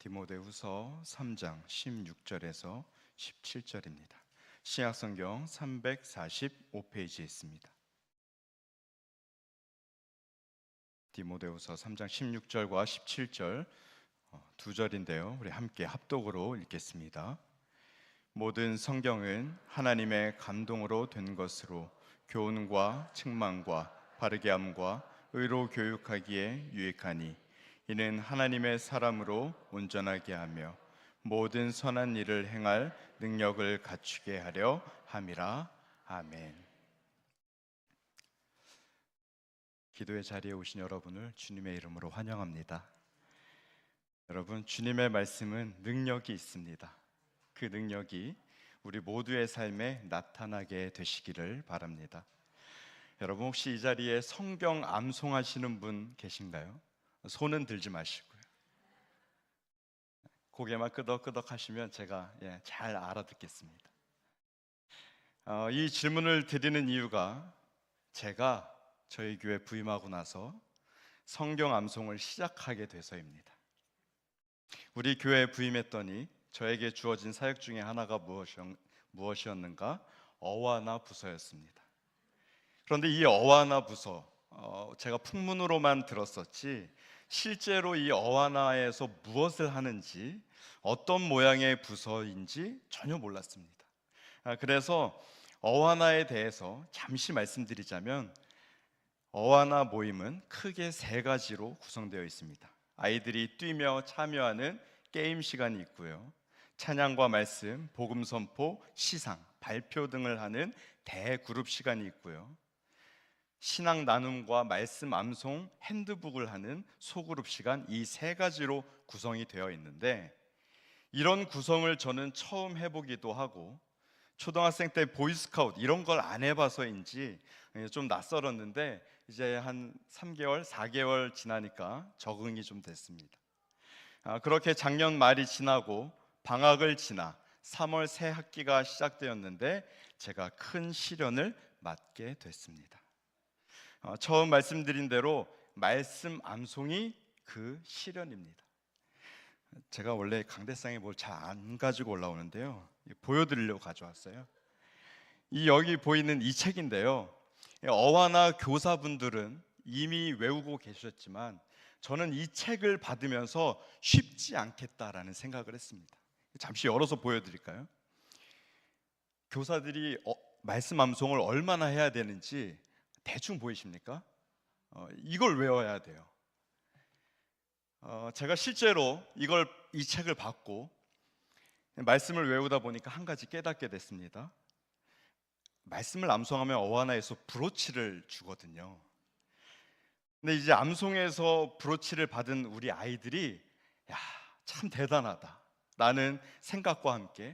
디모데후서 3장 16절에서 17절입니다. 신약성경 345페이지에 있습니다. 디모데후서 3장 16절과 17절 두 절인데요. 우리 함께 합독으로 읽겠습니다. 모든 성경은 하나님의 감동으로 된 것으로 교훈과 책망과 바르게 함과 의로 교육하기에 유익하니 이는 하나님의 사람으로 온전하게 하며 모든 선한 일을 행할 능력을 갖추게 하려 함이라. 아멘. 기도의 자리에 오신 여러분을 주님의 이름으로 환영합니다. 여러분, 주님의 말씀은 능력이 있습니다. 그 능력이 우리 모두의 삶에 나타나게 되시기를 바랍니다. 여러분, 혹시 이 자리에 성경 암송하시는 분 계신가요? 손은 들지 마시고요. 고개만 끄덕끄덕 하시면 제가 잘 알아듣겠습니다. 이 질문을 드리는 이유가 제가 저희 교회 부임하고 나서 성경 암송을 시작하게 돼서입니다. 우리 교회에 부임했더니 저에게 주어진 사역 중에 하나가 무엇이었는가? 어와나 부서였습니다. 그런데 이 어와나 부서, 제가 풍문으로만 들었었지 실제로 이 어와나에서 무엇을 하는지, 어떤 모양의 부서인지 전혀 몰랐습니다. 그래서 어와나에 대해서 잠시 말씀드리자면, 어와나 모임은 크게 세 가지로 구성되어 있습니다. 아이들이 뛰며 참여하는 게임 시간이 있고요, 찬양과 말씀, 복음 선포, 시상, 발표 등을 하는 대그룹 시간이 있고요, 신앙 나눔과 말씀 암송, 핸드북을 하는 소그룹 시간, 이 세 가지로 구성이 되어 있는데, 이런 구성을 저는 처음 해보기도 하고 초등학생 때 보이스카우트 이런 걸 안 해봐서인지 좀 낯설었는데, 이제 한 3개월, 4개월 지나니까 적응이 좀 됐습니다. 그렇게 작년 말이 지나고 방학을 지나 3월 새 학기가 시작되었는데 제가 큰 시련을 맞게 됐습니다. 처음 말씀드린 대로 말씀 암송이 그 시련입니다. 제가 원래 강대상에 뭘 잘 안 가지고 올라오는데요, 보여드리려고 가져왔어요. 여기 보이는 이 책인데요, 어와나 교사분들은 이미 외우고 계셨지만 저는 이 책을 받으면서 쉽지 않겠다라는 생각을 했습니다. 잠시 열어서 보여드릴까요? 교사들이 말씀 암송을 얼마나 해야 되는지 대충 보이십니까? 이걸 외워야 돼요. 제가 실제로 이 책을 받고 말씀을 외우다 보니까 한 가지 깨닫게 됐습니다. 말씀을 암송하면 어와나에서 브로치를 주거든요. 근데 이제 암송에서 브로치를 받은 우리 아이들이 참 대단하다 라는 생각과 함께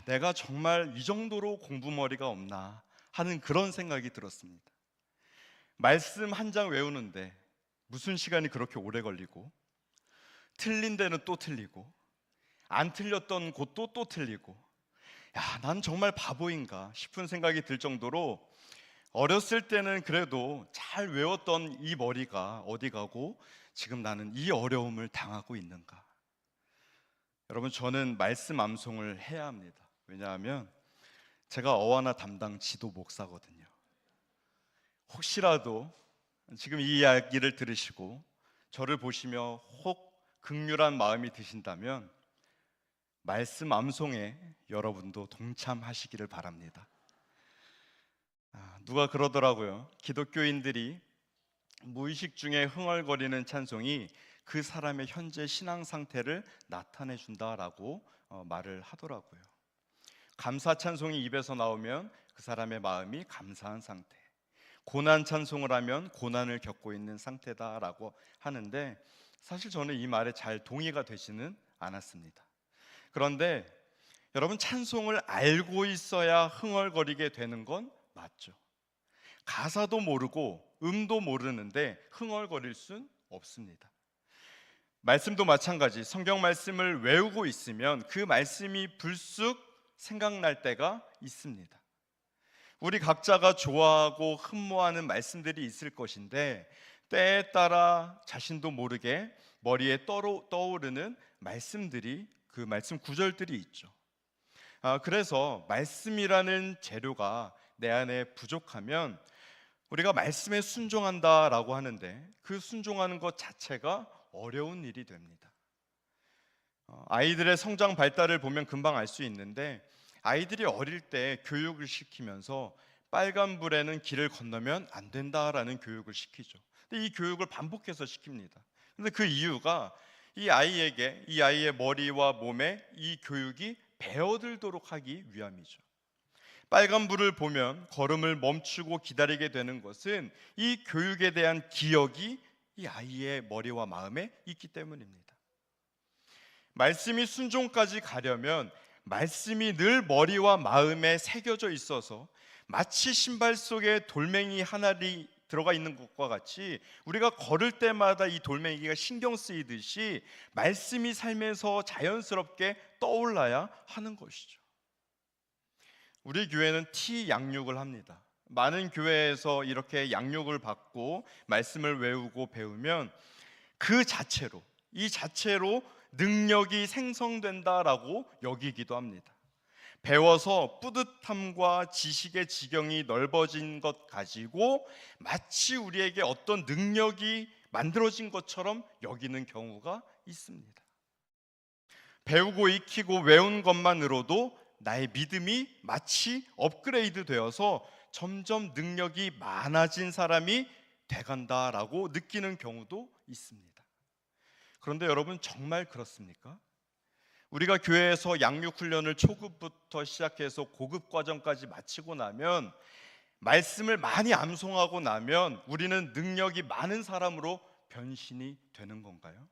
내가 정말 이 정도로 공부머리가 없나 하는 그런 생각이 들었습니다. 말씀 한 장 외우는데 무슨 시간이 그렇게 오래 걸리고, 틀린 데는 또 틀리고, 안 틀렸던 곳도 또 틀리고, 난 정말 바보인가 싶은 생각이 들 정도로 어렸을 때는 그래도 잘 외웠던 이 머리가 어디 가고 지금 나는 이 어려움을 당하고 있는가. 여러분, 저는 말씀 암송을 해야 합니다. 왜냐하면 제가 어와나 담당 지도 목사거든요. 혹시라도 지금 이 이야기를 들으시고 저를 보시며 혹 긍휼한 마음이 드신다면 말씀 암송에 여러분도 동참하시기를 바랍니다. 누가 그러더라고요. 기독교인들이 무의식 중에 흥얼거리는 찬송이 그 사람의 현재 신앙 상태를 나타내 준다라고 말을 하더라고요. 감사 찬송이 입에서 나오면 그 사람의 마음이 감사한 상태, 고난 찬송을 하면 고난을 겪고 있는 상태다라고 하는데, 사실 저는 이 말에 잘 동의가 되지는 않았습니다. 그런데 여러분, 찬송을 알고 있어야 흥얼거리게 되는 건 맞죠. 가사도 모르고 음도 모르는데 흥얼거릴 순 없습니다. 말씀도 마찬가지. 성경 말씀을 외우고 있으면 그 말씀이 불쑥 생각날 때가 있습니다. 우리 각자가 좋아하고 흠모하는 말씀들이 있을 것인데, 때에 따라 자신도 모르게 머리에 떠오르는 말씀들이, 그 말씀 구절들이 있죠. 그래서 말씀이라는 재료가 내 안에 부족하면 우리가 말씀에 순종한다라고 하는데 그 순종하는 것 자체가 어려운 일이 됩니다. 아이들의 성장 발달을 보면 금방 알 수 있는데, 아이들이 어릴 때 교육을 시키면서 빨간불에는 길을 건너면 안 된다라는 교육을 시키죠. 근데 이 교육을 반복해서 시킵니다. 근데 그 이유가 이 아이에게, 이 아이의 머리와 몸에 이 교육이 배어들도록 하기 위함이죠. 빨간불을 보면 걸음을 멈추고 기다리게 되는 것은 이 교육에 대한 기억이 이 아이의 머리와 마음에 있기 때문입니다. 말씀이 순종까지 가려면 말씀이 늘 머리와 마음에 새겨져 있어서 마치 신발 속에 돌멩이 하나이 들어가 있는 것과 같이 우리가 걸을 때마다 이 돌멩이가 신경 쓰이듯이 말씀이 삶에서 자연스럽게 떠올라야 하는 것이죠. 우리 교회는 양육을 합니다. 많은 교회에서 이렇게 양육을 받고 말씀을 외우고 배우면 그 자체로, 이 자체로 능력이 생성된다라고 여기기도 합니다. 배워서 뿌듯함과 지식의 지경이 넓어진 것 가지고 마치 우리에게 어떤 능력이 만들어진 것처럼 여기는 경우가 있습니다. 배우고 익히고 외운 것만으로도 나의 믿음이 마치 업그레이드 되어서 점점 능력이 많아진 사람이 돼간다라고 느끼는 경우도 있습니다. 그런데 여러분, 정말 그렇습니까? 우리가 교회에서 양육 훈련을 초급부터 시작해서 고급 과정까지 마치고 나면, 말씀을 많이 암송하고 나면 우리는 능력이 많은 사람으로 변신이 되는 건가요?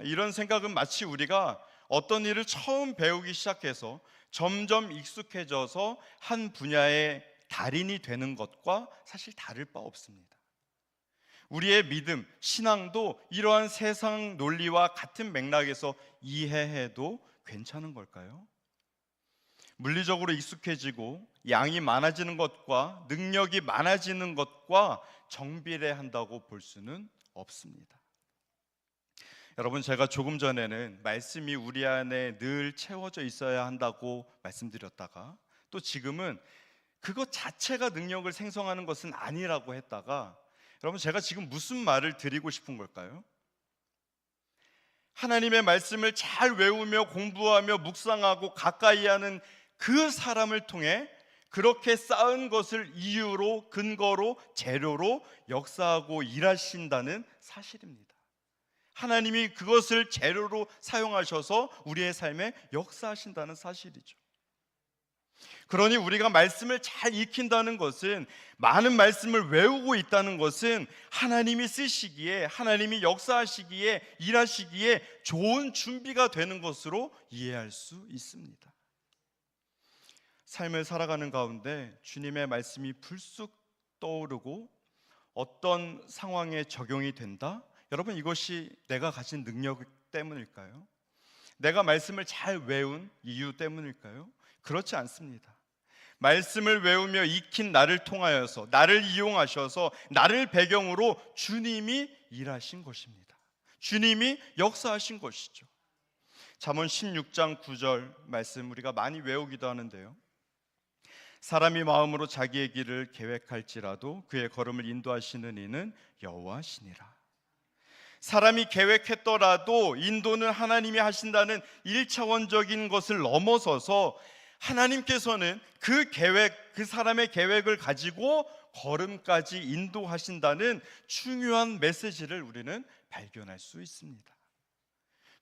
이런 생각은 마치 우리가 어떤 일을 처음 배우기 시작해서 점점 익숙해져서 한 분야의 달인이 되는 것과 사실 다를 바 없습니다. 우리의 믿음, 신앙도 이러한 세상 논리와 같은 맥락에서 이해해도 괜찮은 걸까요? 물리적으로 익숙해지고 양이 많아지는 것과 능력이 많아지는 것과 정비례한다고 볼 수는 없습니다. 여러분, 제가 조금 전에는 말씀이 우리 안에 늘 채워져 있어야 한다고 말씀드렸다가, 또 지금은 그것 자체가 능력을 생성하는 것은 아니라고 했다가, 여러분, 제가 지금 무슨 말을 드리고 싶은 걸까요? 하나님의 말씀을 잘 외우며 공부하며 묵상하고 가까이 하는 그 사람을 통해 그렇게 쌓은 것을 이유로, 근거로, 재료로 역사하고 일하신다는 사실입니다. 하나님이 그것을 재료로 사용하셔서 우리의 삶에 역사하신다는 사실이죠. 그러니 우리가 말씀을 잘 익힌다는 것은, 많은 말씀을 외우고 있다는 것은 하나님이 쓰시기에, 하나님이 역사하시기에, 일하시기에 좋은 준비가 되는 것으로 이해할 수 있습니다. 삶을 살아가는 가운데 주님의 말씀이 불쑥 떠오르고 어떤 상황에 적용이 된다? 여러분, 이것이 내가 가진 능력 때문일까요? 내가 말씀을 잘 외운 이유 때문일까요? 그렇지 않습니다. 말씀을 외우며 익힌 나를 통하여서, 나를 이용하셔서, 나를 배경으로 주님이 일하신 것입니다. 주님이 역사하신 것이죠. 잠언 16장 9절 말씀 우리가 많이 외우기도 하는데요, 사람이 마음으로 자기의 길을 계획할지라도 그의 걸음을 인도하시는 이는 여호와시니라. 사람이 계획했더라도 인도는 하나님이 하신다는 1차원적인 것을 넘어서서 하나님께서는 그 계획, 그 사람의 계획을 가지고 걸음까지 인도하신다는 중요한 메시지를 우리는 발견할 수 있습니다.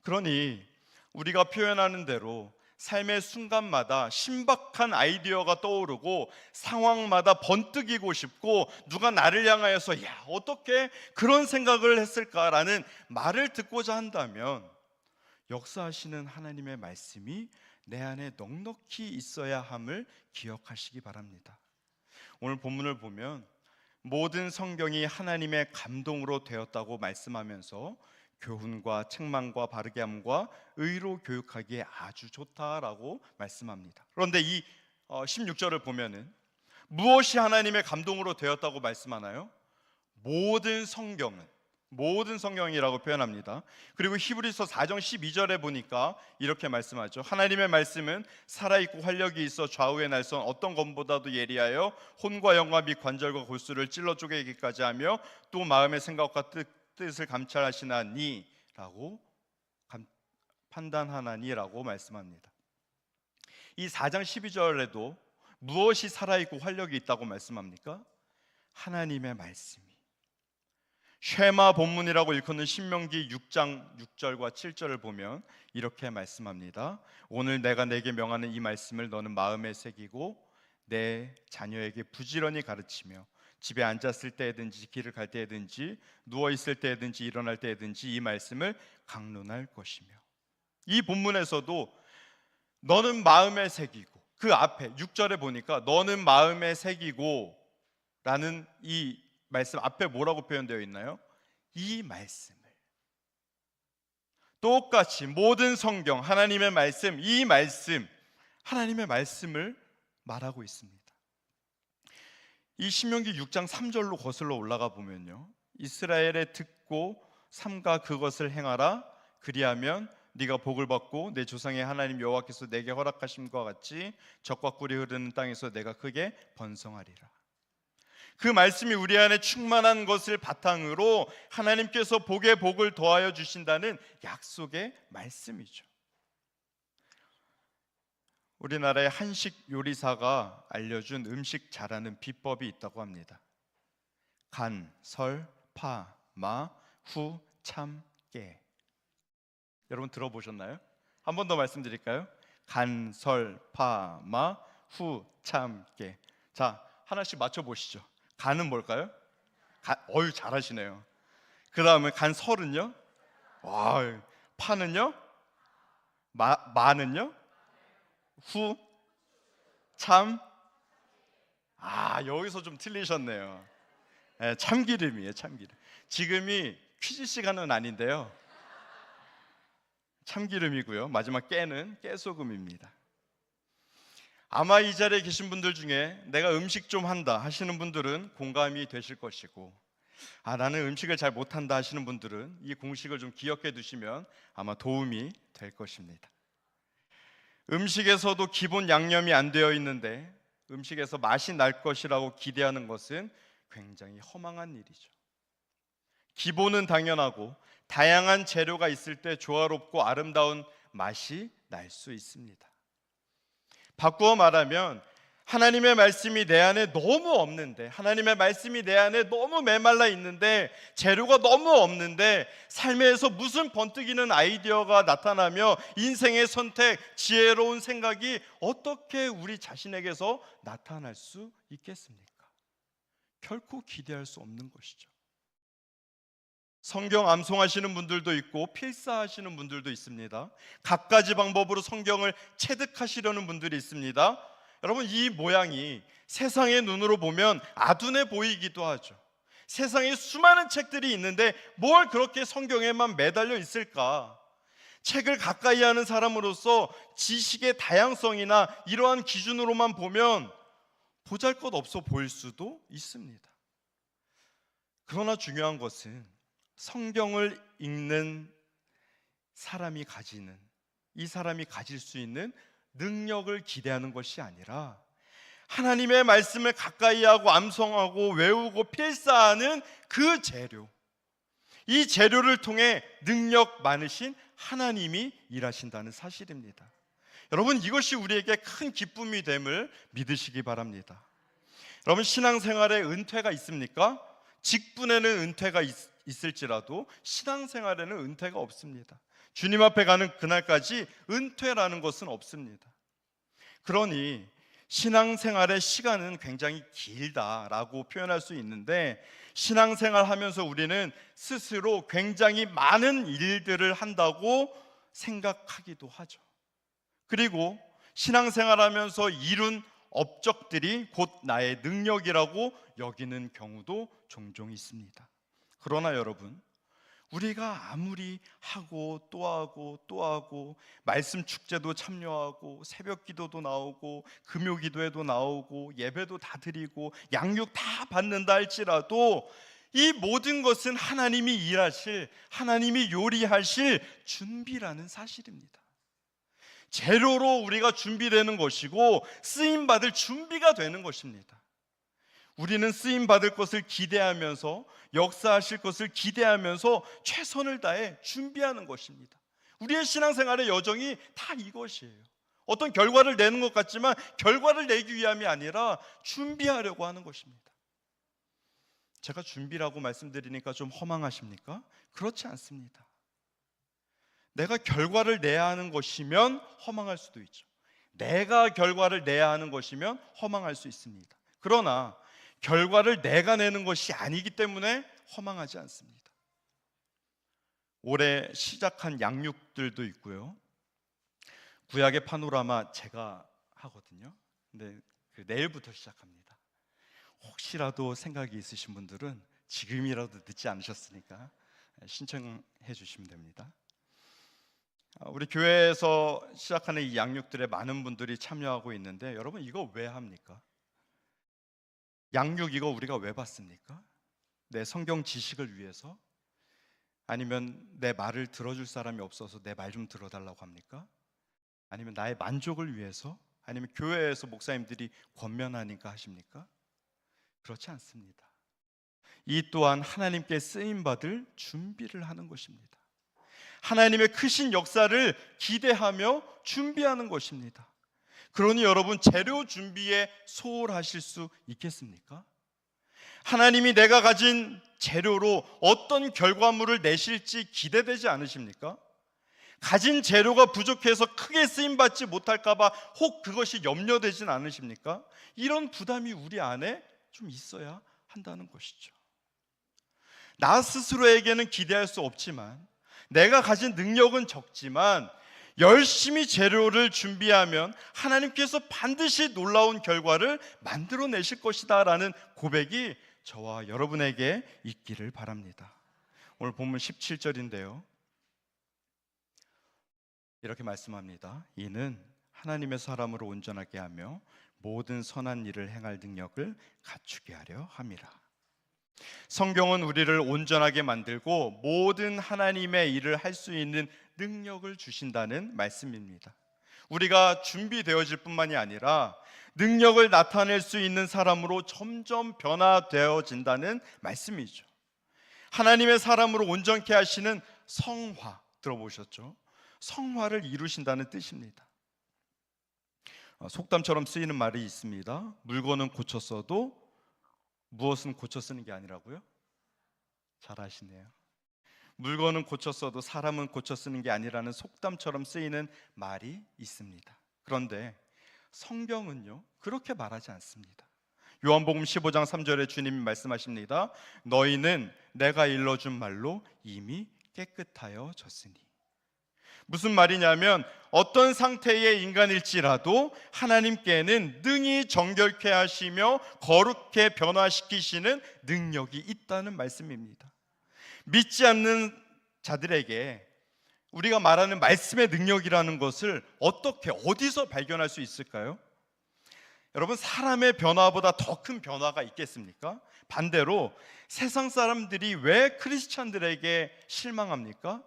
그러니 우리가 표현하는 대로 삶의 순간마다 신박한 아이디어가 떠오르고 상황마다 번뜩이고 싶고, 누가 나를 향하여서 야, 어떻게 그런 생각을 했을까라는 말을 듣고자 한다면, 역사하시는 하나님의 말씀이 내 안에 넉넉히 있어야 함을 기억하시기 바랍니다. 오늘 본문을 보면 모든 성경이 하나님의 감동으로 되었다고 말씀하면서 교훈과 책망과 바르게 함과 의로 교육하기에 아주 좋다라고 말씀합니다. 그런데 이 16절을 보면은 무엇이 하나님의 감동으로 되었다고 말씀하나요? 모든 성경은, 모든 성경이라고 표현합니다. 그리고 히브리서 4장 12절에 보니까 이렇게 말씀하죠. 하나님의 말씀은 살아있고 활력이 있어 좌우의 날선 어떤 검보다도 예리하여 혼과 영과 및 관절과 골수를 찔러 쪼개기까지 하며 또 마음의 생각과 뜻을 감찰하시나니 라고 판단하나니라고 말씀합니다. 이 4장 12절에도 무엇이 살아있고 활력이 있다고 말씀합니까? 하나님의 말씀이. 쉐마 본문이라고 일컫는 신명기 6장 6절과 7절을 보면 이렇게 말씀합니다. 오늘 내가 내게 명하는 이 말씀을 너는 마음에 새기고 내 자녀에게 부지런히 가르치며 집에 앉았을 때든지 길을 갈 때든지 누워 있을 때든지 일어날 때든지 이 말씀을 강론할 것이며. 이 본문에서도 너는 마음에 새기고, 그 앞에 6절에 보니까 너는 마음에 새기고 라는 이 말씀 앞에 뭐라고 표현되어 있나요? 이 말씀을. 똑같이 모든 성경, 하나님의 말씀, 이 말씀, 하나님의 말씀을 말하고 있습니다. 이 신명기 6장 3절로 거슬러 올라가 보면요, 이스라엘에 듣고 삼가 그것을 행하라. 그리하면 네가 복을 받고 내 조상의 하나님 여호와께서 내게 허락하심과 같이 젖과 꿀이 흐르는 땅에서 내가 크게 번성하리라. 그 말씀이 우리 안에 충만한 것을 바탕으로 하나님께서 복에 복을 더하여 주신다는 약속의 말씀이죠. 우리나라의 한식 요리사가 알려준 음식 잘하는 비법이 있다고 합니다. 간, 설, 파, 마, 후, 참, 깨. 여러분 들어보셨나요? 한 번 더 말씀드릴까요? 간, 설, 파, 마, 후, 참, 깨. 자, 하나씩 맞춰보시죠. 간은 뭘까요? 어유 잘하시네요. 그 다음에 간, 설은요? 와, 파는요? 마는요? 후, 참. 여기서 좀 틀리셨네요. 네, 참기름이에요, 참기름. 지금이 퀴즈 시간은 아닌데요, 참기름이고요. 마지막 깨는 깨소금입니다. 아마 이 자리에 계신 분들 중에 내가 음식 좀 한다 하시는 분들은 공감이 되실 것이고, 나는 음식을 잘 못한다 하시는 분들은 이 공식을 좀 기억해 두시면 아마 도움이 될 것입니다. 음식에서도 기본 양념이 안 되어 있는데 음식에서 맛이 날 것이라고 기대하는 것은 굉장히 허망한 일이죠. 기본은 당연하고 다양한 재료가 있을 때 조화롭고 아름다운 맛이 날 수 있습니다. 바꾸어 말하면 하나님의 말씀이 내 안에 너무 없는데, 하나님의 말씀이 내 안에 너무 메말라 있는데, 재료가 너무 없는데 삶에서 무슨 번뜩이는 아이디어가 나타나며 인생의 선택, 지혜로운 생각이 어떻게 우리 자신에게서 나타날 수 있겠습니까? 결코 기대할 수 없는 것이죠. 성경 암송하시는 분들도 있고 필사하시는 분들도 있습니다. 갖가지 방법으로 성경을 체득하시려는 분들이 있습니다. 여러분, 이 모양이 세상의 눈으로 보면 아둔해 보이기도 하죠. 세상에 수많은 책들이 있는데 뭘 그렇게 성경에만 매달려 있을까? 책을 가까이 하는 사람으로서 지식의 다양성이나 이러한 기준으로만 보면 보잘것없어 보일 수도 있습니다. 그러나 중요한 것은 성경을 읽는 사람이 가지는, 이 사람이 가질 수 있는 능력을 기대하는 것이 아니라 하나님의 말씀을 가까이 하고 암송하고 외우고 필사하는 그 재료, 이 재료를 통해 능력 많으신 하나님이 일하신다는 사실입니다. 여러분, 이것이 우리에게 큰 기쁨이 됨을 믿으시기 바랍니다. 여러분, 신앙생활에 은퇴가 있습니까? 직분에는 은퇴가 있을지라도 신앙생활에는 은퇴가 없습니다. 주님 앞에 가는 그날까지 은퇴라는 것은 없습니다. 그러니 신앙생활의 시간은 굉장히 길다라고 표현할 수 있는데, 신앙생활 하면서 우리는 스스로 굉장히 많은 일들을 한다고 생각하기도 하죠. 그리고 신앙생활 하면서 이룬 업적들이 곧 나의 능력이라고 여기는 경우도 종종 있습니다. 그러나 여러분, 우리가 아무리 하고 또 하고 또 하고 말씀 축제도 참여하고 새벽 기도도 나오고 금요 기도에도 나오고 예배도 다 드리고 양육 다 받는다 할지라도 이 모든 것은 하나님이 일하실, 하나님이 요리하실 준비라는 사실입니다. 재료로 우리가 준비되는 것이고 쓰임받을 준비가 되는 것입니다. 우리는 쓰임받을 것을 기대하면서, 역사하실 것을 기대하면서 최선을 다해 준비하는 것입니다. 우리의 신앙생활의 여정이 다 이것이에요. 어떤 결과를 내는 것 같지만 결과를 내기 위함이 아니라 준비하려고 하는 것입니다. 제가 준비라고 말씀드리니까 좀 허망하십니까? 그렇지 않습니다. 내가 결과를 내야 하는 것이면 허망할 수도 있죠. 내가 결과를 내야 하는 것이면 허망할 수 있습니다. 그러나 결과를 내가 내는 것이 아니기 때문에 허망하지 않습니다. 올해 시작한 양육들도 있고요. 구약의 파노라마 제가 하거든요. 근데 내일부터 시작합니다. 혹시라도 생각이 있으신 분들은 지금이라도 늦지 않으셨으니까 신청해 주시면 됩니다. 우리 교회에서 시작하는 이 양육들에 많은 분들이 참여하고 있는데, 여러분 이거 왜 합니까? 양육 이거 우리가 왜 받습니까? 내 성경 지식을 위해서? 아니면 내 말을 들어줄 사람이 없어서 내 말 좀 들어달라고 합니까? 아니면 나의 만족을 위해서? 아니면 교회에서 목사님들이 권면하니까 하십니까? 그렇지 않습니다. 이 또한 하나님께 쓰임받을 준비를 하는 것입니다. 하나님의 크신 역사를 기대하며 준비하는 것입니다. 그러니 여러분, 재료 준비에 소홀하실 수 있겠습니까? 하나님이 내가 가진 재료로 어떤 결과물을 내실지 기대되지 않으십니까? 가진 재료가 부족해서 크게 쓰임받지 못할까 봐 혹 그것이 염려되진 않으십니까? 이런 부담이 우리 안에 좀 있어야 한다는 것이죠. 나 스스로에게는 기대할 수 없지만, 내가 가진 능력은 적지만 열심히 재료를 준비하면 하나님께서 반드시 놀라운 결과를 만들어내실 것이다 라는 고백이 저와 여러분에게 있기를 바랍니다. 오늘 본문 17절인데요, 이렇게 말씀합니다. 이는 하나님의 사람으로 온전하게 하며 모든 선한 일을 행할 능력을 갖추게 하려 함이라. 성경은 우리를 온전하게 만들고 모든 하나님의 일을 할 수 있는 능력을 주신다는 말씀입니다. 우리가 준비되어질 뿐만이 아니라 능력을 나타낼 수 있는 사람으로 점점 변화되어진다는 말씀이죠. 하나님의 사람으로 온전케 하시는 성화, 들어보셨죠? 성화를 이루신다는 뜻입니다. 속담처럼 쓰이는 말이 있습니다. 물건은 고쳐 써도 무엇은 고쳐 쓰는 게 아니라고요? 잘 아시네요. 물건은 고쳐 써도 사람은 고쳐 쓰는 게 아니라는 속담처럼 쓰이는 말이 있습니다. 그런데 성경은요, 그렇게 말하지 않습니다. 요한복음 15장 3절에 주님이 말씀하십니다. 너희는 내가 일러준 말로 이미 깨끗하여졌으니. 무슨 말이냐면, 어떤 상태의 인간일지라도 하나님께는 능히 정결케 하시며 거룩해 변화시키시는 능력이 있다는 말씀입니다. 믿지 않는 자들에게 우리가 말하는 말씀의 능력이라는 것을 어떻게, 어디서 발견할 수 있을까요? 여러분, 사람의 변화보다 더 큰 변화가 있겠습니까? 반대로 세상 사람들이 왜 크리스찬들에게 실망합니까?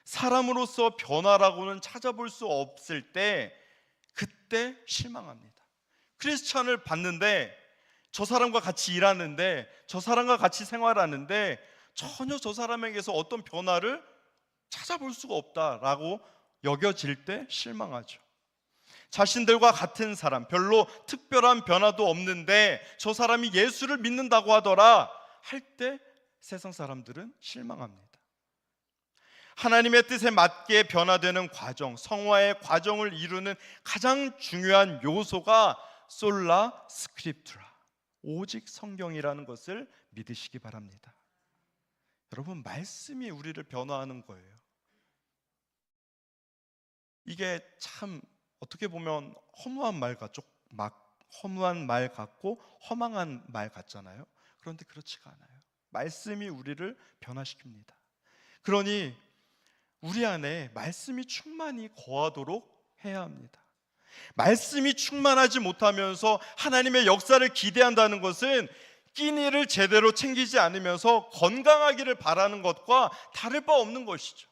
사람으로서 변화라고는 찾아볼 수 없을 때, 그때 실망합니다. 크리스찬을 봤는데, 저 사람과 같이 일하는데, 저 사람과 같이 생활하는데 전혀 저 사람에게서 어떤 변화를 찾아볼 수가 없다라고 여겨질 때 실망하죠. 자신들과 같은 사람, 별로 특별한 변화도 없는데 저 사람이 예수를 믿는다고 하더라 할 때 세상 사람들은 실망합니다. 하나님의 뜻에 맞게 변화되는 과정, 성화의 과정을 이루는 가장 중요한 요소가 솔라 스크립투라, 오직 성경이라는 것을 믿으시기 바랍니다. 여러분, 말씀이 우리를 변화하는 거예요. 이게 참 어떻게 보면 허무한 말 같죠? 막 허무한 말 같고 허망한 말 같잖아요. 그런데 그렇지가 않아요. 말씀이 우리를 변화시킵니다. 그러니 우리 안에 말씀이 충만히 거하도록 해야 합니다. 말씀이 충만하지 못하면서 하나님의 역사를 기대한다는 것은 끼니를 제대로 챙기지 않으면서 건강하기를 바라는 것과 다를 바 없는 것이죠.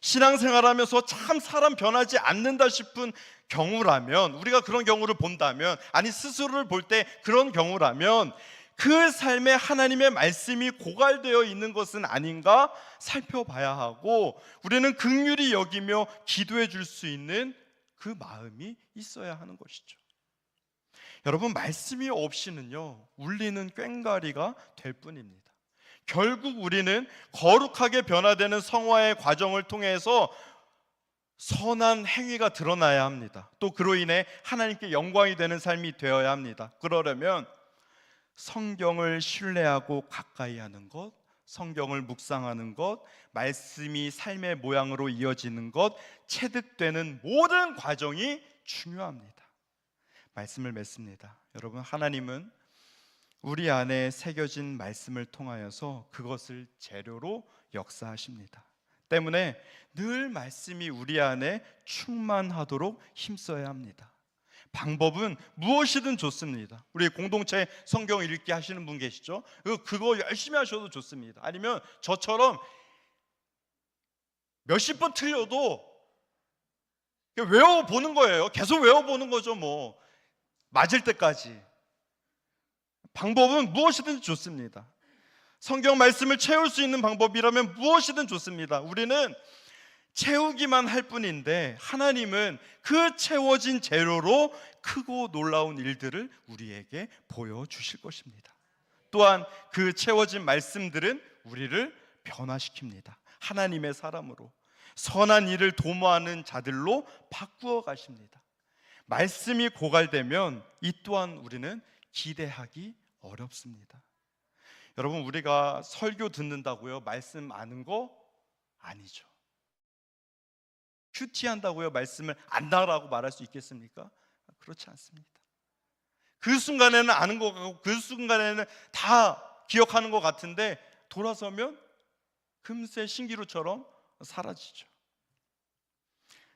신앙생활하면서 참 사람 변하지 않는다 싶은 경우라면, 우리가 그런 경우를 본다면, 아니 스스로를 볼 때 그런 경우라면 그 삶에 하나님의 말씀이 고갈되어 있는 것은 아닌가 살펴봐야 하고, 우리는 긍휼히 여기며 기도해 줄 수 있는 그 마음이 있어야 하는 것이죠. 여러분, 말씀이 없이는요 울리는 꽹과리가 될 뿐입니다. 결국 우리는 거룩하게 변화되는 성화의 과정을 통해서 선한 행위가 드러나야 합니다. 또 그로 인해 하나님께 영광이 되는 삶이 되어야 합니다. 그러려면 성경을 신뢰하고 가까이 하는 것, 성경을 묵상하는 것, 말씀이 삶의 모양으로 이어지는 것, 체득되는 모든 과정이 중요합니다. 말씀을 맺습니다. 여러분, 하나님은 우리 안에 새겨진 말씀을 통하여서 그것을 재료로 역사하십니다. 때문에 늘 말씀이 우리 안에 충만하도록 힘써야 합니다. 방법은 무엇이든 좋습니다. 우리 공동체 성경 읽기 하시는 분 계시죠? 그거 열심히 하셔도 좋습니다. 아니면 저처럼 몇십 번 틀려도 외워보는 거예요. 계속 외워보는 거죠. 뭐 맞을 때까지. 방법은 무엇이든 좋습니다. 성경 말씀을 채울 수 있는 방법이라면 무엇이든 좋습니다. 우리는 채우기만 할 뿐인데 하나님은 그 채워진 재료로 크고 놀라운 일들을 우리에게 보여주실 것입니다. 또한 그 채워진 말씀들은 우리를 변화시킵니다. 하나님의 사람으로, 선한 일을 도모하는 자들로 바꾸어 가십니다. 말씀이 고갈되면 이 또한 우리는 기대하기 어렵습니다. 여러분, 우리가 설교 듣는다고요 말씀 아는 거 아니죠. 큐티한다고요 말씀을 안다라고 말할 수 있겠습니까? 그렇지 않습니다. 그 순간에는 아는 것 같고 그 순간에는 다 기억하는 것 같은데 돌아서면 금세 신기루처럼 사라지죠.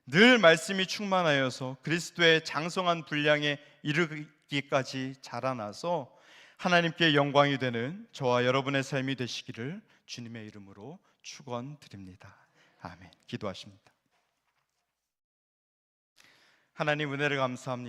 늘 말씀이 충만하여서 그리스도의 장성한 분량에 이르기까지 자라나서 하나님께 영광이 되는 저와 여러분의 삶이 되시기를 주님의 이름으로 축원드립니다. 아멘. 기도하십니다. 하나님, 은혜를 감사합니다.